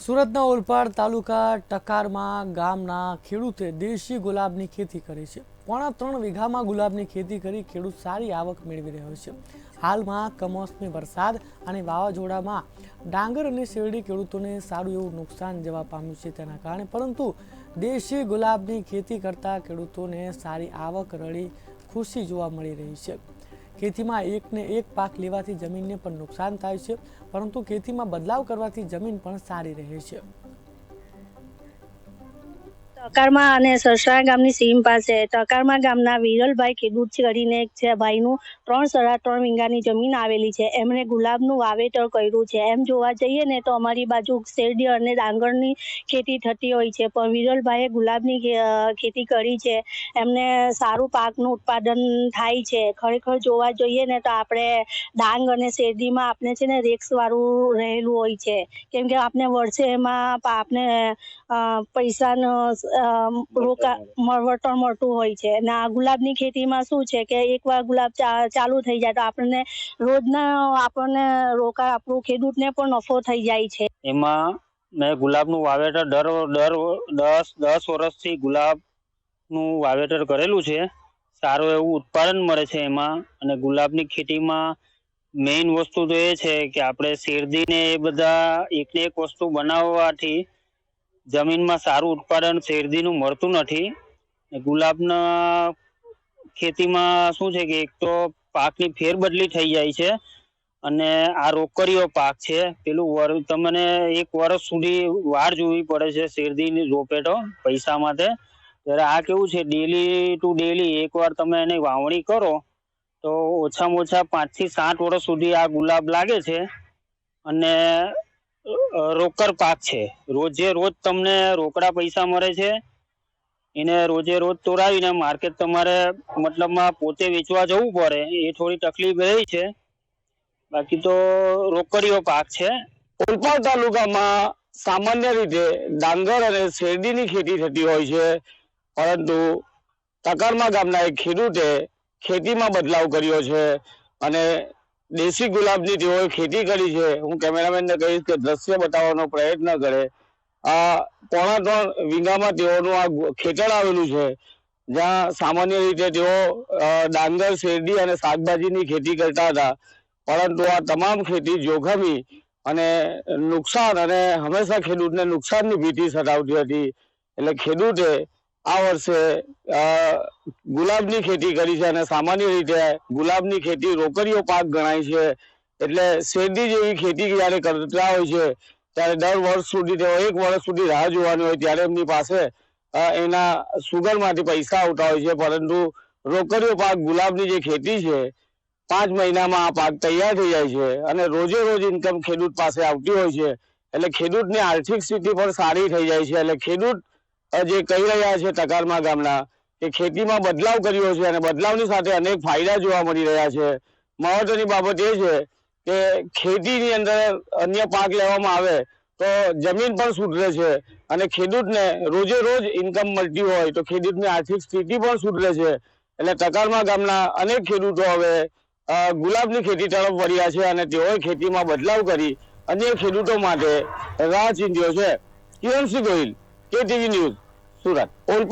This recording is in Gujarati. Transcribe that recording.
સુરતના ઓલપાડ તાલુકા ટકારમાં ગામના ખેડૂતે દેશી ગુલાબની ખેતી કરી છે। 3.5 વીઘામાં ગુલાબની ખેતી કરી ખેડૂત સારી આવક મેળવી રહ્યો છે। હાલમાં કમોસમી વરસાદ અને વાવાઝોડામાં ડાંગર અને શેરડી ખેડૂતોને સારું એવું નુકસાન જવા પામ્યું છે તેના કારણે, પરંતુ દેશી ગુલાબની ખેતી કરતા ખેડૂતોને સારી આવક રળી ખુશી જોવા મળી રહી છે। ખેતીમાં એકને એક પાક લેવાથી જમીનને પણ નુકસાન થાય છે, પરંતુ ખેતીમાં બદલાવ કરવાથી જમીન પણ સારી રહે છે। ટકારમાં અને સરસરા ગામની સીમ પાસે ટકારમાં ગામના વિરલભાઈ ખેડૂત કરીને છે ભાઈનું 3.5 વીઘાની જમીન આવેલી છે। એમણે ગુલાબનું વાવેતર કર્યું છે। એમ જોવા જઈએ ને તો અમારી બાજુ શેરડી અને ડાંગરની ખેતી થતી હોય છે, પણ વિરલભાઈએ ગુલાબની ખેતી કરી છે। એમને સારું પાકનું ઉત્પાદન થાય છે। ખરેખર જોવા જોઈએ ને તો આપણે ડાંગ અને શેરડીમાં આપણે છે ને રેક્સવાળું રહેલું હોય છે, કેમ કે આપણે વર્ષે એમાં આપણે પૈસાનો વળતર મળતું હોય છે। અને આ ગુલાબની ખેતીમાં શું છે કે એકવાર ગુલાબ ચાલુ થઈ જાય તો આપણને રોજના આપણને રોકાણ આપણું ખેડૂતને પણ નફો થઈ જાય છે। એમાં મેં ગુલાબનું વાવેતર દર 10 વર્ષથી ગુલાબનું વાવેતર કરેલું છે। સારું એવું ઉત્પાદન મળે છે એમાં। અને ગુલાબની ખેતીમાં મેઇન વસ્તુ તો એ છે કે આપણે શેરડીને એ બધા એકને એક વસ્તુ બનાવવાથી જમીનમાં સારું ઉત્પાદન શેરડીનું મળતું નથી। ગુલાબના ખેતીમાં શું છે કે એક તો પાકની ફેરબદલી થઈ જાય છે, અને આ રોકડીયો પાક છે। પેલું તમને 1 વર્ષ સુધી વાર જોવી પડે છે શેરડી રોપે તો પૈસા માટે। ત્યારે આ કેવું છે, ડેલી ટુ ડેલી એકવાર તમે એની વાવણી કરો તો ઓછામાં ઓછા 5 થી 7 વર્ષ સુધી આ ગુલાબ લાગે છે। અને રોકડ પાક છે, રોજે રોજ તમને રોકડા પૈસા મળે છે। એને રોજે રોજ તોડાવીને માર્કેટ તમારે મતલબમાં પોતે વેચવા જવું પડે, એ થોડી તકલીફ રહી છે। બાકી તો રોકડીયો પાક છે। ઓલપાડ તાલુકામાં સામાન્ય રીતે ડાંગર અને શેરડીની ખેતી થતી હોય છે, પરંતુ ટકારમાં ગામના એક ખેડૂતે ખેતીમાં બદલાવ કર્યો છે અને દેશી ગુલાબની તેઓએ ખેતી કરી છે। હું કેમેરામેનને કહીશ કે દ્રશ્ય બતાવવાનો પ્રયત્ન કરે। આ 3.5 વીઘામાં તેઓનું આ ખેતર આવેલું છે, જ્યાં સામાન્ય રીતે તેઓ ડાંગર, શેરડી અને શાકભાજીની ખેતી કરતા હતા, પરંતુ આ તમામ ખેતી જોખમી અને નુકસાન અને હંમેશા ખેડૂતને નુકસાનની ભીતિ સતાવતી હતી। એટલે ખેડૂતે આ વર્ષે ગુલાબની ખેતી કરી છે, અને સામાન્ય રીતે ગુલાબની ખેતી રોકડીયો પાક ગણાય છે। એટલે શેરડી જેવી ખેતી જ્યારે કરતા હોય છે ત્યારે દર વર્ષ સુધી તેઓ 1 વર્ષ સુધી રાહ જોવાની હોય, ત્યારે એમની પાસે એના સુગરમાંથી પૈસા આવતા હોય છે। પરંતુ રોકડીયો પાક ગુલાબની જે ખેતી છે, 5 મહિનામાં આ પાક તૈયાર થઈ જાય છે અને રોજે રોજ ઇન્કમ ખેડૂત પાસે આવતી હોય છે। એટલે ખેડૂતની આર્થિક સ્થિતિ પણ સારી થઈ જાય છે। એટલે ખેડૂત જે કહી રહ્યા છે ટકારમાં ગામના કે ખેતીમાં બદલાવ કર્યો છે, અને બદલાવની સાથે અનેક ફાયદા જોવા મળી રહ્યા છે। મહત્વની બાબત એ છે કે ખેતીની અંદર અન્ય પાક લેવામાં આવે તો જમીન પણ સુધરે છે, અને ખેડૂતને રોજે રોજ ઇન્કમ મળતી હોય તો ખેડૂતની આર્થિક સ્થિતિ પણ સુધરે છે। એટલે ટકારમાં ગામના અનેક ખેડૂતો હવે ગુલાબની ખેતી તરફ વળ્યા છે, અને તેઓએ ખેતીમાં બદલાવ કરી અન્ય ખેડૂતો માટે રાહ ચીંધ્યો છે। Kiransinh Gohil, KTV news, Surat.